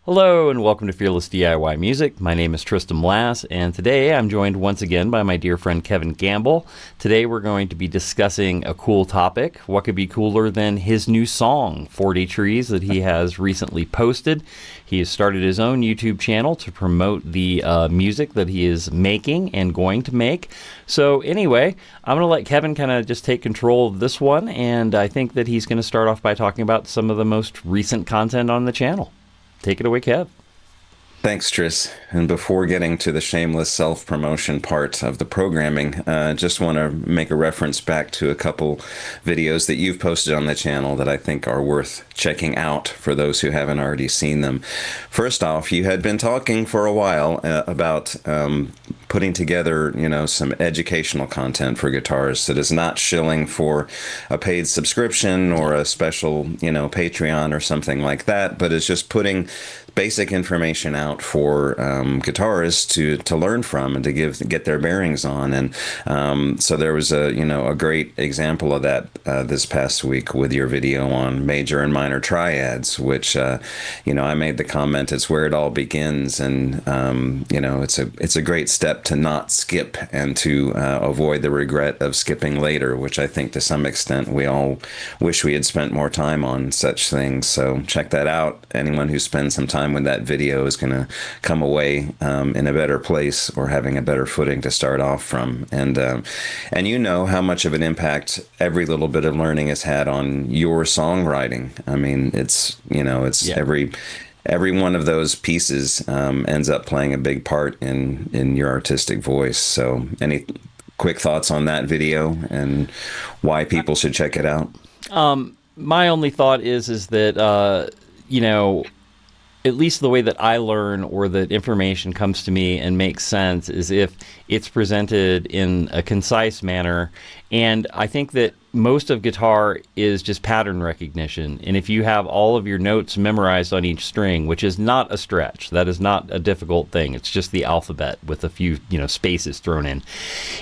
Hello and welcome to Fearless DIY Music. My name is Tristan Lass, and today I'm joined once again by my dear friend Kevin Gamble. Today we're going to be discussing a cool topic. What could be cooler than his new song, 40 Trees, that he has recently posted. He has started his own YouTube channel to promote the music that he is making and going to make. So anyway, I'm going to let Kevin kind of just take control of this one, and I think that he's going to start off by talking about some of the most recent content on the channel. Take it away, Kev. Thanks, Tris. And before getting to the shameless self-promotion part of the programming, just want to make a reference back to a couple videos that you've posted on the channel that I think are worth checking out for those who haven't already seen them. First off, you had been talking for a while about putting together, some educational content for guitars that is not shilling for a paid subscription or a special, Patreon or something like that, but is just putting basic information out for guitarists to learn from and to get their bearings on. And so there was a great example of that this past week with your video on major and minor triads, which I made the comment it's where it all begins, and it's a great step to not skip and to avoid the regret of skipping later, which I think to some extent we all wish we had spent more time on such things. So check that out. Anyone who spends some time with that video is going to come away in a better place or having a better footing to start off from. And you know how much of an impact every little bit of learning has had on your songwriting. I mean, it's every one of those pieces ends up playing a big part in your artistic voice. So any quick thoughts on that video and why people should check it out? My only thought is that, at least the way that I learn or that information comes to me and makes sense is if it's presented in a concise manner. And I think that most of guitar is just pattern recognition. And if you have all of your notes memorized on each string, which is not a stretch, that is not a difficult thing. It's just the alphabet with a few, spaces thrown in.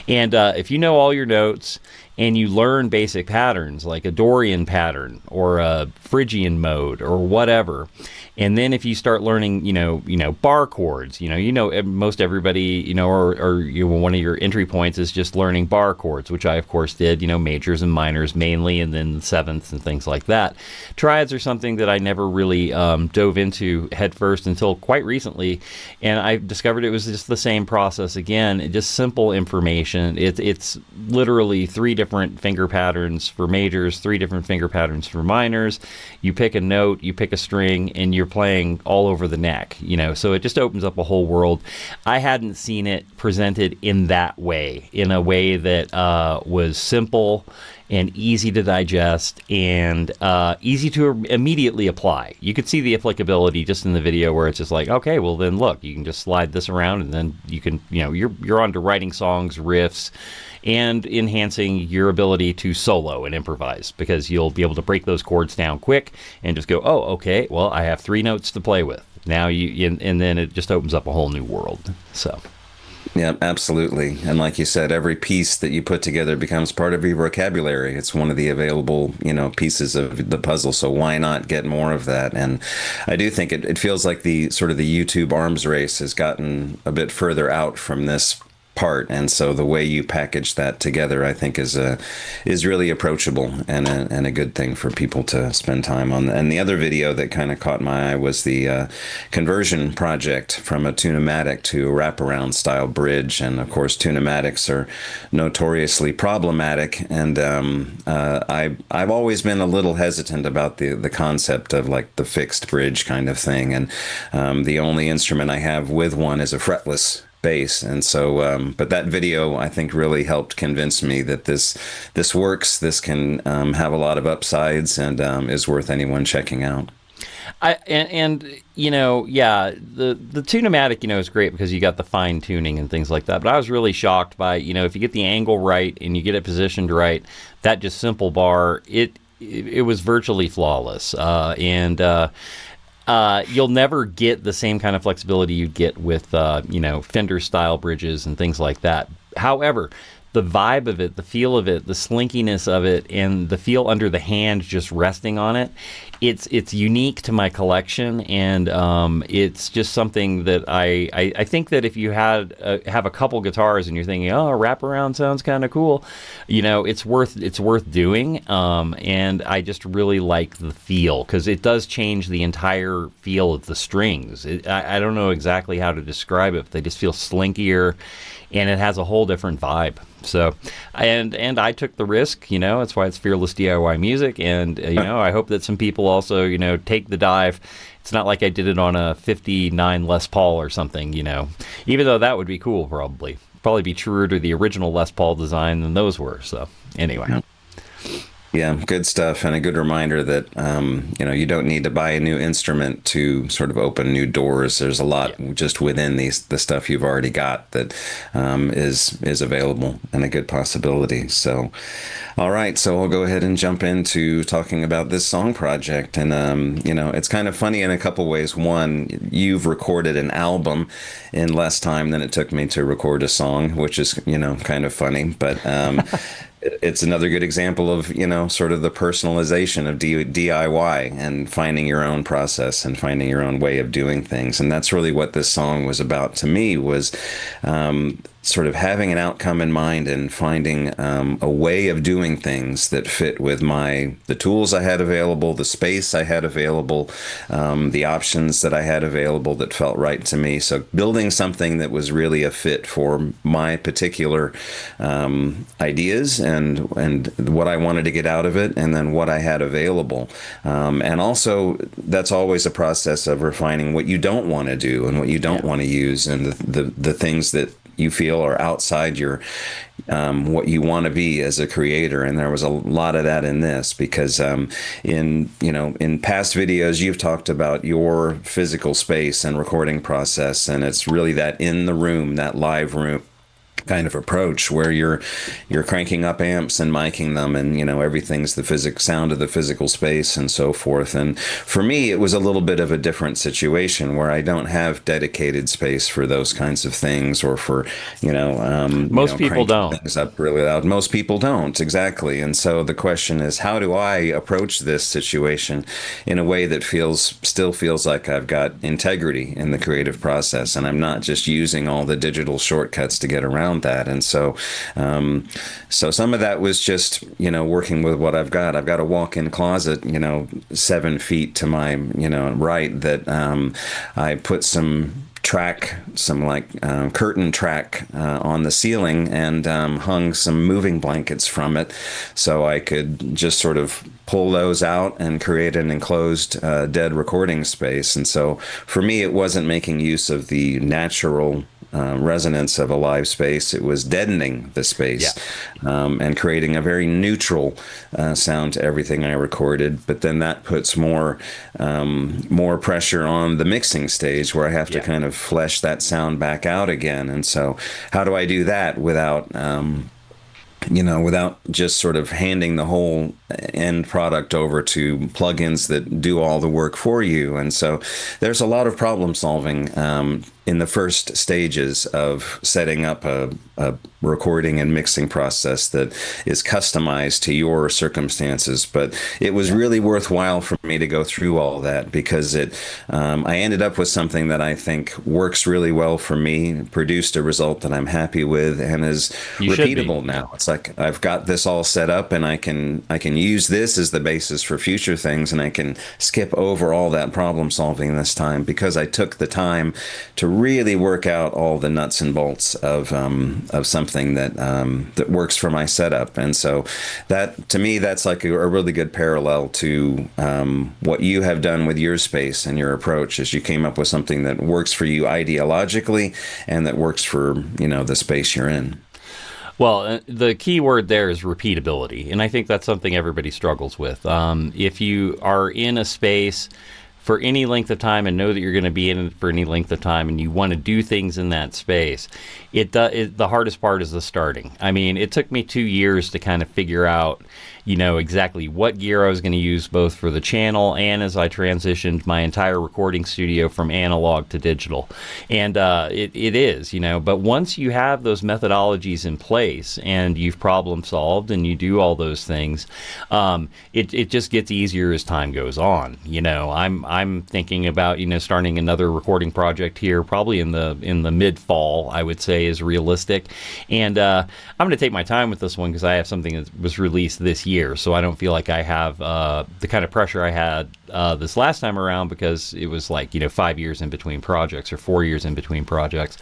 And if you know all your notes and you learn basic patterns like a Dorian pattern or a Phrygian mode or whatever, and then if you start learning, bar chords, most everybody, or one of your entry points is just learning bar chords, which I of course did, majors and minors mainly, and then sevenths and things like that. Triads are something that I never really dove into head first until quite recently, and I discovered it was just the same process again, just simple information. It's literally 3 different finger patterns for majors, 3 different finger patterns for minors. You pick a note, you pick a string, and you're playing all over the neck, so it just opens up a whole world. I hadn't seen it presented in that way, in a way that was simple and easy to digest and easy to immediately apply. You could see the applicability just in the video where it's just like, okay, well then look, you can just slide this around and then you can, you're on to writing songs, riffs, and enhancing your ability to solo and improvise, because you'll be able to break those chords down quick and just go, oh, okay, well, I have 3 notes to play with. Now and then it just opens up a whole new world. So. Yeah, absolutely. And like you said, every piece that you put together becomes part of your vocabulary. It's one of the available, pieces of the puzzle. So why not get more of that? And I do think it feels like the sort of the YouTube arms race has gotten a bit further out from this part, and so the way you package that together, I think, is really approachable and a good thing for people to spend time on. And the other video that kind of caught my eye was the conversion project from a Tune-o-Matic to a wraparound style bridge. And of course, Tune-o-Matics are notoriously problematic, and I've always been a little hesitant about the concept of like the fixed bridge kind of thing. And the only instrument I have with one is a fretless bass. And so but that video I think really helped convince me that this works. This can have a lot of upsides and is worth anyone checking out. The Tune-o-Matic, is great because you got the fine tuning and things like that. But I was really shocked by, if you get the angle right and you get it positioned right, that just simple bar, it was virtually flawless. You'll never get the same kind of flexibility you'd get with, Fender style bridges and things like that. However, the vibe of it, the feel of it, the slinkiness of it, and the feel under the hand just resting on it, it's unique to my collection, and it's just something that I think that if you have a couple guitars and you're thinking, oh, wraparound sounds kind of cool, it's worth doing. And I just really like the feel because it does change the entire feel of the strings. I don't know exactly how to describe it, but they just feel slinkier, and it has a whole different vibe. So, and I took the risk, that's why it's Fearless DIY Music. And, I hope that some people also, take the dive. It's not like I did it on a 59 Les Paul or something, even though that would be cool, probably be truer to the original Les Paul design than those were. So anyway. Yeah, good stuff, and a good reminder that you don't need to buy a new instrument to sort of open new doors. There's a lot just within the stuff you've already got that is available and a good possibility. So, all right, so we'll go ahead and jump into talking about this song project, and it's kind of funny in a couple ways. One, you've recorded an album in less time than it took me to record a song, which is kind of funny, but. It's another good example of, sort of the personalization of DIY and finding your own process and finding your own way of doing things. And that's really what this song was about to me, was sort of having an outcome in mind and finding a way of doing things that fit with the tools I had available, the space I had available, the options that I had available that felt right to me. So building something that was really a fit for my particular ideas and what I wanted to get out of it, and then what I had available. And also, that's always a process of refining what you don't want to do and what you don't want to use, and the things that you feel are outside your what you want to be as a creator. And there was a lot of that in this, because in past videos you've talked about your physical space and recording process, and it's really that in the room, that live room kind of approach where you're cranking up amps and miking them, and everything's the sound of the physical space and so forth. And for me, it was a little bit of a different situation where I don't have dedicated space for those kinds of things, or for most people don't. Things up really loud. Most people don't, exactly. And so the question is, how do I approach this situation in a way that still feels like I've got integrity in the creative process, and I'm not just using all the digital shortcuts to get around that. And so some of that was just working with what I've got. I've got a walk-in closet 7 feet to my right, that I put some curtain track on the ceiling, and hung some moving blankets from it, so I could just sort of pull those out and create an enclosed dead recording space. And so for me, it wasn't making use of the natural resonance of a live space. It was deadening the space, and creating a very neutral sound to everything I recorded. But then that puts more pressure on the mixing stage, where I have to kind of flesh that sound back out again. And so how do I do that without without just sort of handing the whole end product over to plugins that do all the work for you? And so there's a lot of problem solving in the first stages of setting up a recording and mixing process that is customized to your circumstances. But it was really worthwhile for me to go through all that, because I ended up with something that I think works really well for me, produced a result that I'm happy with, and is repeatable now. It's like I've got this all set up, and I can use this as the basis for future things, and I can skip over all that problem solving this time, because I took the time to really work out all the nuts and bolts of something that works for my setup. And so that, to me, that's like a really good parallel to what you have done with your space and your approach, is you came up with something that works for you ideologically, and that works for the space you're in. Well, the key word there is repeatability, and I think that's something everybody struggles with. If you are in a space for any length of time and know that you're going to be in it for any length of time and you want to do things in that space, the hardest part is the starting. I mean, it took me 2 years to kind of figure out, exactly what gear I was going to use both for the channel and as I transitioned my entire recording studio from analog to digital. And it is, but once you have those methodologies in place and you've problem solved and you do all those things, it just gets easier as time goes on. I'm thinking about, starting another recording project here probably in the mid fall, I would say is realistic. And I'm going to take my time with this one because I have something that was released this year, so I don't feel like I have the kind of pressure I had this last time around because it was like 5 years in between projects or 4 years in between projects.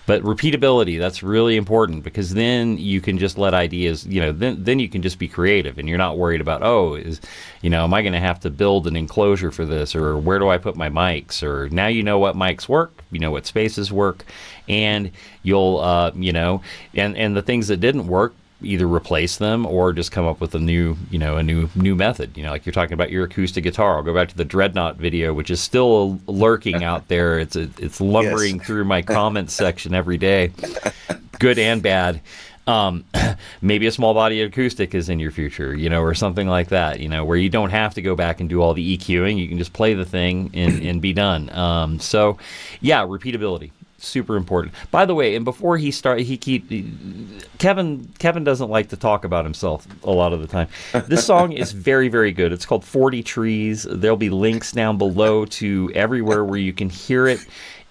But repeatability, that's really important because then you can just let ideas, then you can just be creative and you're not worried about, am I going to have to build an enclosure for this, or where do I put my mics, or now you know what mics work, what spaces work, and you'll and the things that didn't work, either replace them or just come up with a new method. Like you're talking about your acoustic guitar. I'll go back to the Dreadnought video, which is still lurking out there. It's lumbering through my comments section every day, good and bad. Maybe a small body acoustic is in your future, or something like that, where you don't have to go back and do all the EQing. You can just play the thing and be done. So yeah, repeatability. Super important. By the way, and before Kevin doesn't like to talk about himself a lot of the time. This song is very, very good. It's called 40 Trees. There'll be links down below to everywhere where you can hear it.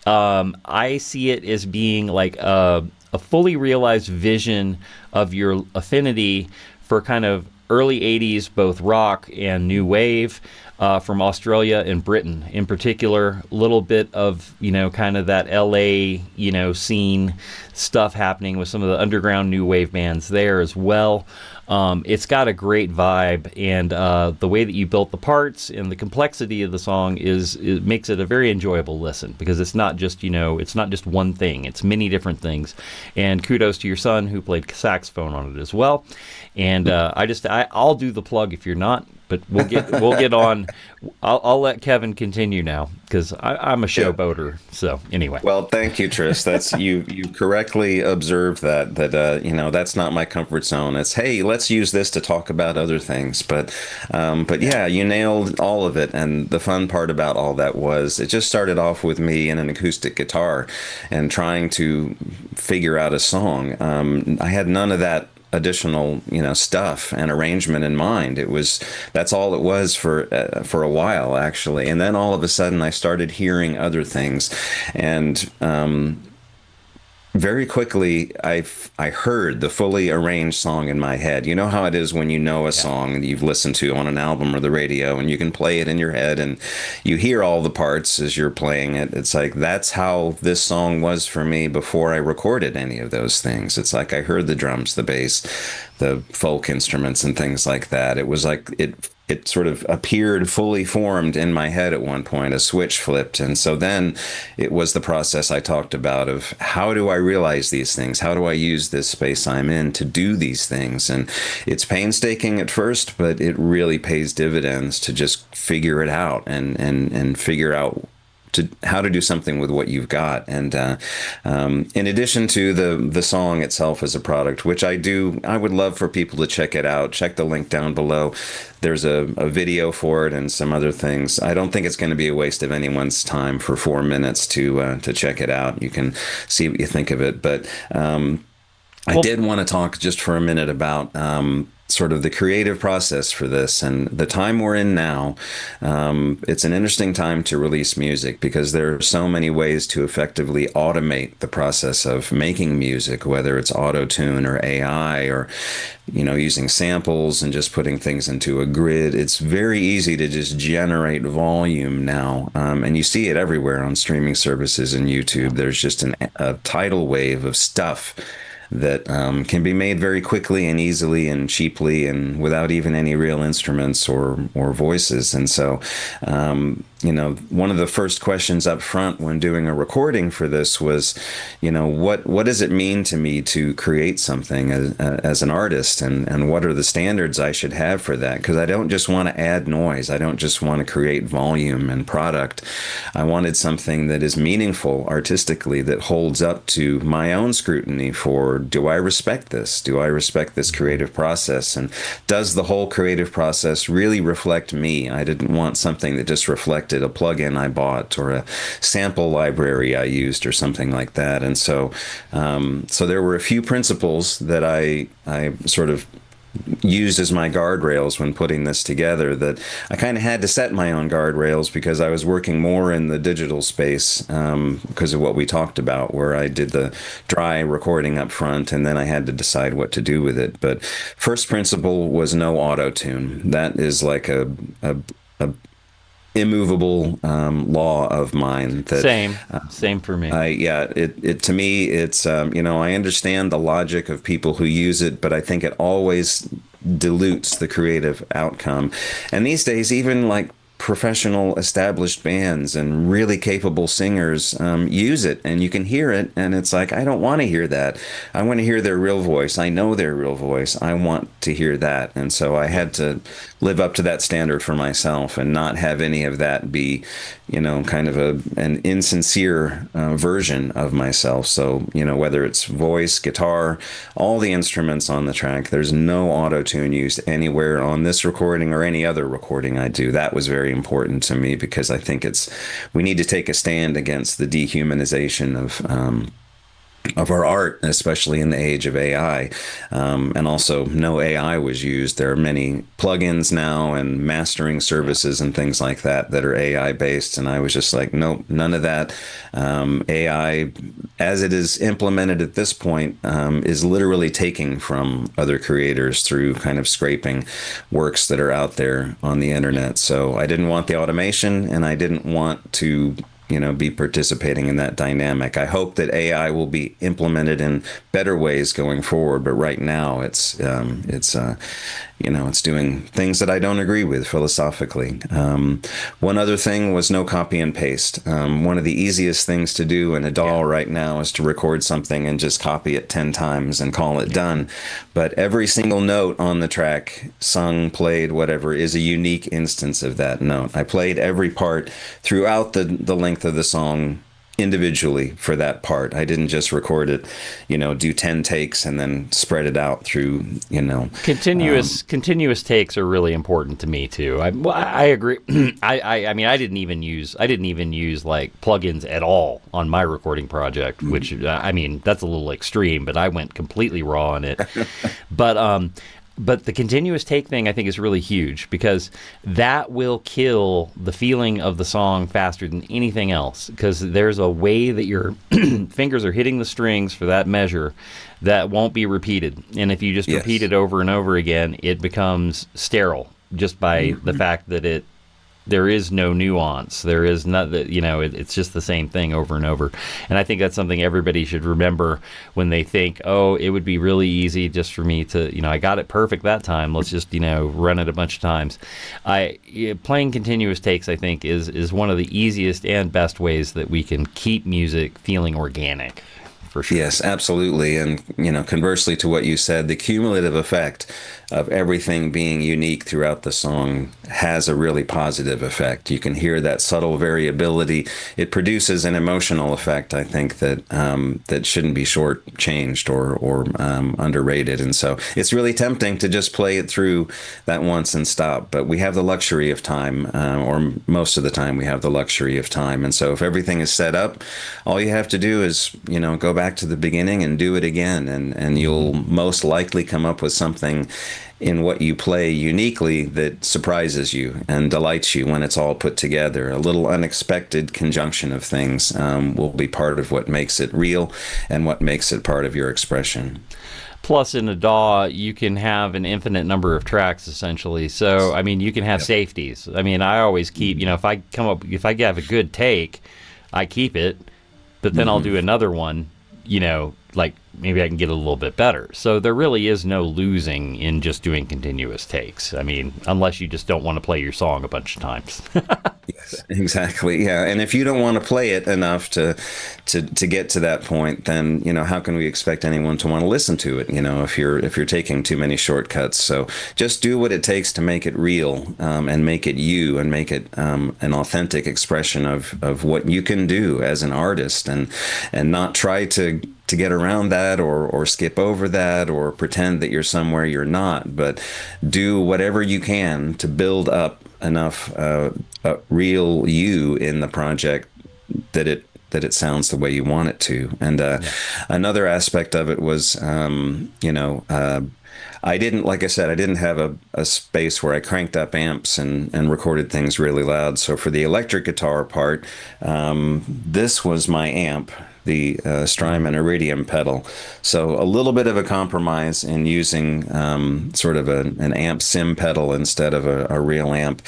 I see it as being like a fully realized vision of your affinity for kind of early 80s, both rock and new wave. From Australia and Britain in particular, a little bit of, kind of that LA, scene stuff happening with some of the underground new wave bands there as well. It's got a great vibe, and the way that you built the parts and the complexity of the song it makes it a very enjoyable listen because it's not just, it's not just one thing. It's many different things. And kudos to your son who played saxophone on it as well. And I'll do the plug if you're not. But we'll get on. I'll let Kevin continue now because I'm a showboater. So anyway. Well, thank you, Tris. That's you correctly observed that that's not my comfort zone. It's, hey, let's use this to talk about other things. But yeah, you nailed all of it. And the fun part about all that was it just started off with me and an acoustic guitar and trying to figure out a song. I had none of that additional stuff and arrangement in mind. That's all it was for a while, actually. And then all of a sudden I started hearing other things, and very quickly I heard the fully arranged song in my head. You know how it is when you know a song that you've listened to on an album or the radio, and you can play it in your head and you hear all the parts as you're playing it. It's like that's how this song was for me before I recorded any of those things. It's like I heard the drums, the bass, the folk instruments and things like that. It was like it sort of appeared fully formed in my head at one point. A switch flipped. And so then it was the process I talked about of how do I realize these things? How do I use this space I'm in to do these things? And it's painstaking at first, but it really pays dividends to just figure it out and figure out how to do something with what you've got. And in addition to the song itself as a product, which I would love for people to check it out. Check the link down below. There's a video for it and some other things. I don't think it's going to be a waste of anyone's time for 4 minutes to check it out. You can see what you think of it. But I did want to talk just for a minute about sort of the creative process for this and the time we're in now. It's an interesting time to release music because there are so many ways to effectively automate the process of making music, whether it's auto-tune or AI or using samples and just putting things into a grid. It's very easy to just generate volume now, and you see it everywhere on streaming services and YouTube. There's just a tidal wave of stuff that can be made very quickly and easily and cheaply and without even any real instruments or voices. And so, one of the first questions up front when doing a recording for this was, what does it mean to me to create something as an artist, and what are the standards I should have for that? Because I don't just want to add noise. I don't just want to create volume and product. I wanted something that is meaningful artistically, that holds up to my own scrutiny for, do I respect this? Do I respect this creative process? And does the whole creative process really reflect me? I didn't want something that just reflected a plugin I bought or a sample library I used or something like that. And so there were a few principles that I sort of used as my guardrails when putting this together, that I kind of had to set my own guardrails because I was working more in the digital space, because of what we talked about, where I did the dry recording up front and then I had to decide what to do with it. But first principle was no auto tune. That is like a immovable law of mine. That Same for me. it to me, it's I understand the logic of people who use it, but I think it always dilutes the creative outcome. And these days, even like professional established bands and really capable singers use it, and you can hear it, and it's like, I don't want to hear that. I want to hear their real voice. I know their real voice. I want to hear that. And so I had to live up to that standard for myself and not have any of that be, kind of an insincere version of myself. So, whether it's voice, guitar, all the instruments on the track, there's no auto tune used anywhere on this recording or any other recording I do. That was very important to me, because I think we need to take a stand against the dehumanization of our art, especially in the age of AI. And also, no AI was used. There are many plugins now and mastering services and things like that are AI based. And I was just like, nope, none of that. AI, as it is implemented at this point, is literally taking from other creators through kind of scraping works that are out there on the internet. So I didn't want the automation, and I didn't want to be participating in that dynamic. I hope that AI will be implemented in better ways going forward, but right now it's doing things that I don't agree with philosophically. One other thing was no copy and paste. One of the easiest things to do in a DAW right now is to record something and just copy it 10 times and call it done. But every single note on the track, sung, played, whatever, is a unique instance of that note. I played every part throughout the length of the song individually for that part. I didn't just record it, do 10 takes and then spread it out through, Continuous takes are really important to me too. I agree. I mean, I didn't even use like plugins at all on my recording project, which I mean, that's a little extreme, but I went completely raw on it. But the continuous take thing, I think, is really huge, because that will kill the feeling of the song faster than anything else, because there's a way that your fingers are hitting the strings for that measure that won't be repeated. And if you just repeat it over and over again, it becomes sterile just by the fact that there is no nuance. There is not that, it's just the same thing over and over. And I think that's something everybody should remember when they think, oh, it would be really easy just for me to, I got it perfect that time. Let's just, run it a bunch of times. Playing continuous takes, I think, is one of the easiest and best ways that we can keep music feeling organic. For sure. Yes, absolutely. And, conversely to what you said, the cumulative effect of everything being unique throughout the song has a really positive effect. You can hear that subtle variability. It produces an emotional effect, I think, that shouldn't be shortchanged or underrated. And so it's really tempting to just play it through that once and stop. But we have the luxury of time, or most of the time we have the luxury of time. And so if everything is set up, all you have to do is, go back to the beginning and do it again. And you'll most likely come up with something in what you play uniquely that surprises you and delights you when it's all put together. A little unexpected conjunction of things will be part of what makes it real and what makes it part of your expression. Plus, in a DAW, you can have an infinite number of tracks, essentially. So, I mean, you can have safeties. I mean, I always keep, if I have a good take, I keep it, but then I'll do another one, like maybe I can get a little bit better. So there really is no losing in just doing continuous takes. I mean, unless you just don't want to play your song a bunch of times. Yes, exactly. Yeah, and if you don't want to play it enough to get to that point, then how can we expect anyone to want to listen to it? If you're taking too many shortcuts. So just do what it takes to make it real, and make it you, and make it an authentic expression of what you can do as an artist, and not try to get around that, or skip over that, or pretend that you're somewhere you're not, but do whatever you can to build up enough real you in the project that it sounds the way you want it to. And Yeah. another aspect of it was, I didn't, like I said, I didn't have a space where I cranked up amps and recorded things really loud. So for the electric guitar part, this was my amp, the Strymon Iridium pedal. So a little bit of a compromise in using sort of an amp sim pedal instead of a real amp.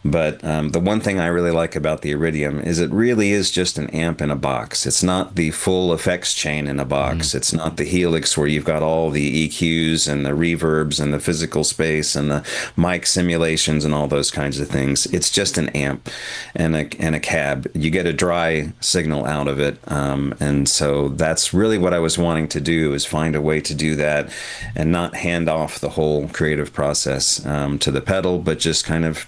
But the one thing I really like about the Iridium is it really is just an amp in a box. It's not the full effects chain in a Mm-hmm. box. It's not the Helix where you've got all the EQs and the reverbs and the physical space and the mic simulations and all those kinds of things. It's just an amp and a cab. You get a dry signal out of it, and so that's really what I was wanting to do, is find a way to do that and not hand off the whole creative process to the pedal, but just kind of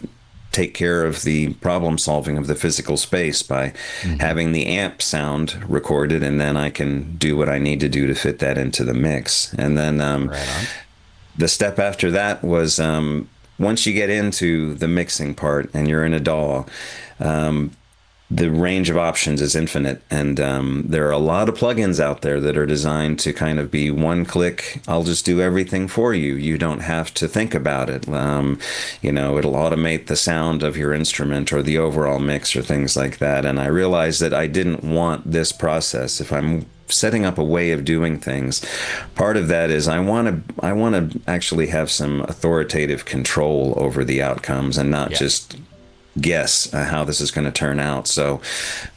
take care of the problem solving of the physical space by Mm-hmm. having the amp sound recorded, and then I can do what I need to do to fit that into the mix. And then Right on. the step after that was, once you get into the mixing part and you're in a DAW, the range of options is infinite, and there are a lot of plugins out there that are designed to kind of be one click. I'll just do everything for you. You don't have to think about it. It'll automate the sound of your instrument or the overall mix or things like that. And I realized that I didn't want this process. If I'm setting up a way of doing things, part of that is I want to actually have some authoritative control over the outcomes, and not Yeah. just guess how this is going to turn out. So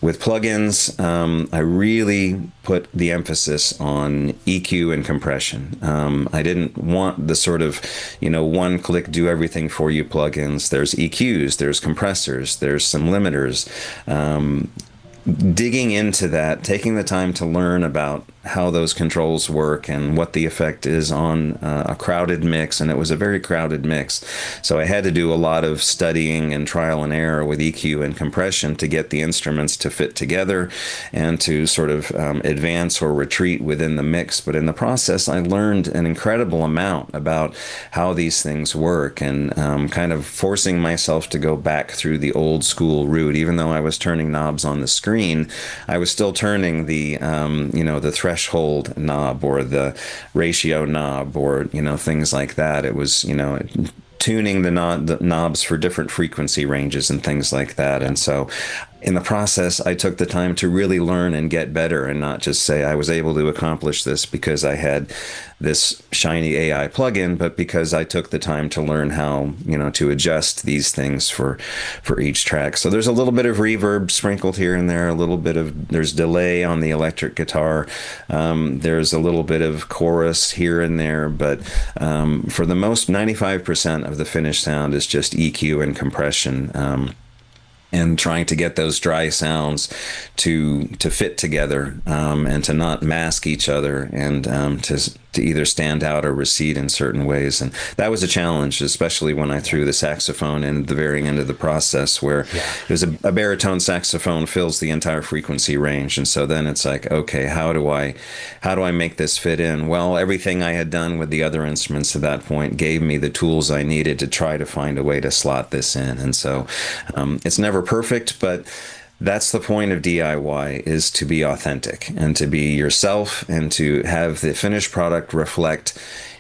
with plugins, I really put the emphasis on EQ and compression. I didn't want the sort of, one click do everything for you plugins. There's EQs, there's compressors, there's some limiters. Digging into that, taking the time to learn about how those controls work and what the effect is on a crowded mix. And it was a very crowded mix. So I had to do a lot of studying and trial and error with EQ and compression to get the instruments to fit together and to sort of advance or retreat within the mix. But in the process, I learned an incredible amount about how these things work, and kind of forcing myself to go back through the old school route. Even though I was turning knobs on the screen, I was still turning the threshold knob or the ratio knob, or things like that. It was tuning the knobs for different frequency ranges and things like that. Yeah. And so in the process, I took the time to really learn and get better, and not just say I was able to accomplish this because I had this shiny AI plugin, but because I took the time to learn how, to adjust these things for each track. So there's a little bit of reverb sprinkled here and there, there's delay on the electric guitar. There's a little bit of chorus here and there, but for the most, 95% of the finished sound is just EQ and compression. And trying to get those dry sounds to fit together, and to not mask each other, and to either stand out or recede in certain ways. And that was a challenge, especially when I threw the saxophone in at the very end of the process, where Yeah. it was a baritone saxophone fills the entire frequency range. And so then it's like, okay, how do I make this fit in? Well, everything I had done with the other instruments at that point gave me the tools I needed to try to find a way to slot this in. And so it's never perfect, but that's the point of DIY, is to be authentic and to be yourself, and to have the finished product reflect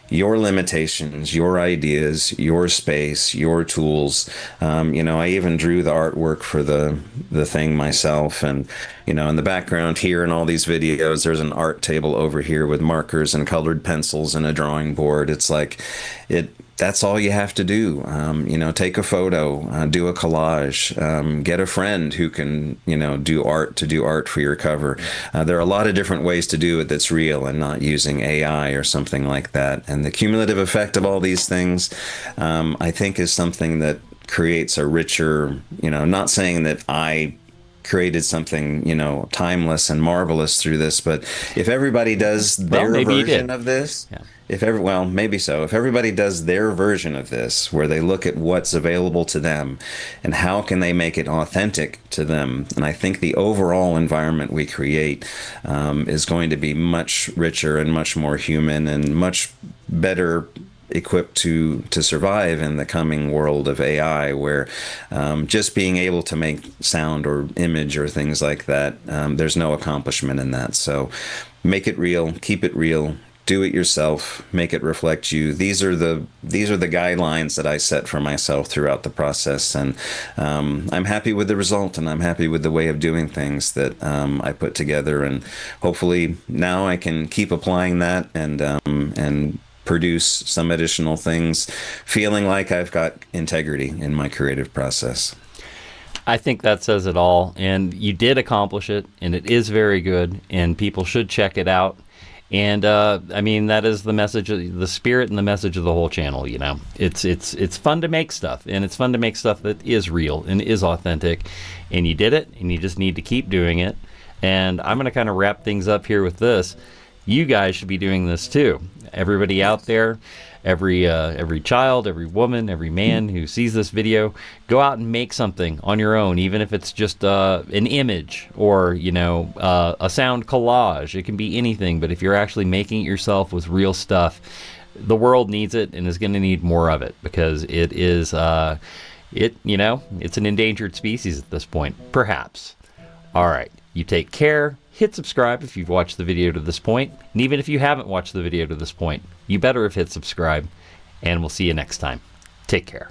your limitations, your ideas, your space, your tools. I even drew the artwork for the thing myself, and You know, in the background here in all these videos, there's an art table over here with markers and colored pencils and a drawing board. It's like that's all you have to do. You know, take a photo, do a collage, get a friend who can, you know, do art for your cover. There are a lot of different ways to do it that's real and not using AI or something like that. And the cumulative effect of all these things, I think, is something that creates a richer, you know, not saying that I created something, you know, timeless and marvelous through this, but if everybody does Well, their maybe you version did. of this, Yeah. well, maybe so. If everybody does their version of this, where they look at what's available to them and how can they make it authentic to them, and I think the overall environment we create is going to be much richer and much more human and much better equipped to survive in the coming world of AI, where just being able to make sound or image or things like that, there's no accomplishment in that. So make it real, keep it real, do it yourself, make it reflect you. These are the guidelines that I set for myself throughout the process, and I'm happy with the result, and I'm happy with the way of doing things that I put together, and hopefully now I can keep applying that and produce some additional things, feeling like I've got integrity in my creative process. I think that says it all. And you did accomplish it, and it is very good, and people should check it out. And I mean, that is the message, the spirit and the message of the whole channel. You know, it's fun to make stuff, and it's fun to make stuff that is real and is authentic. And you did it, and you just need to keep doing it. And I'm going to kind of wrap things up here with this. You guys should be doing this too. Everybody out there, every child, every woman, every man who sees this video, go out and make something on your own, even if it's just an image or, you know, a sound collage. It can be anything, but if you're actually making it yourself with real stuff, the world needs it and is going to need more of it, because it is, you know, it's an endangered species at this point, perhaps. All right, you take care. Hit subscribe if you've watched the video to this point. And even if you haven't watched the video to this point, you better have hit subscribe. And we'll see you next time. Take care.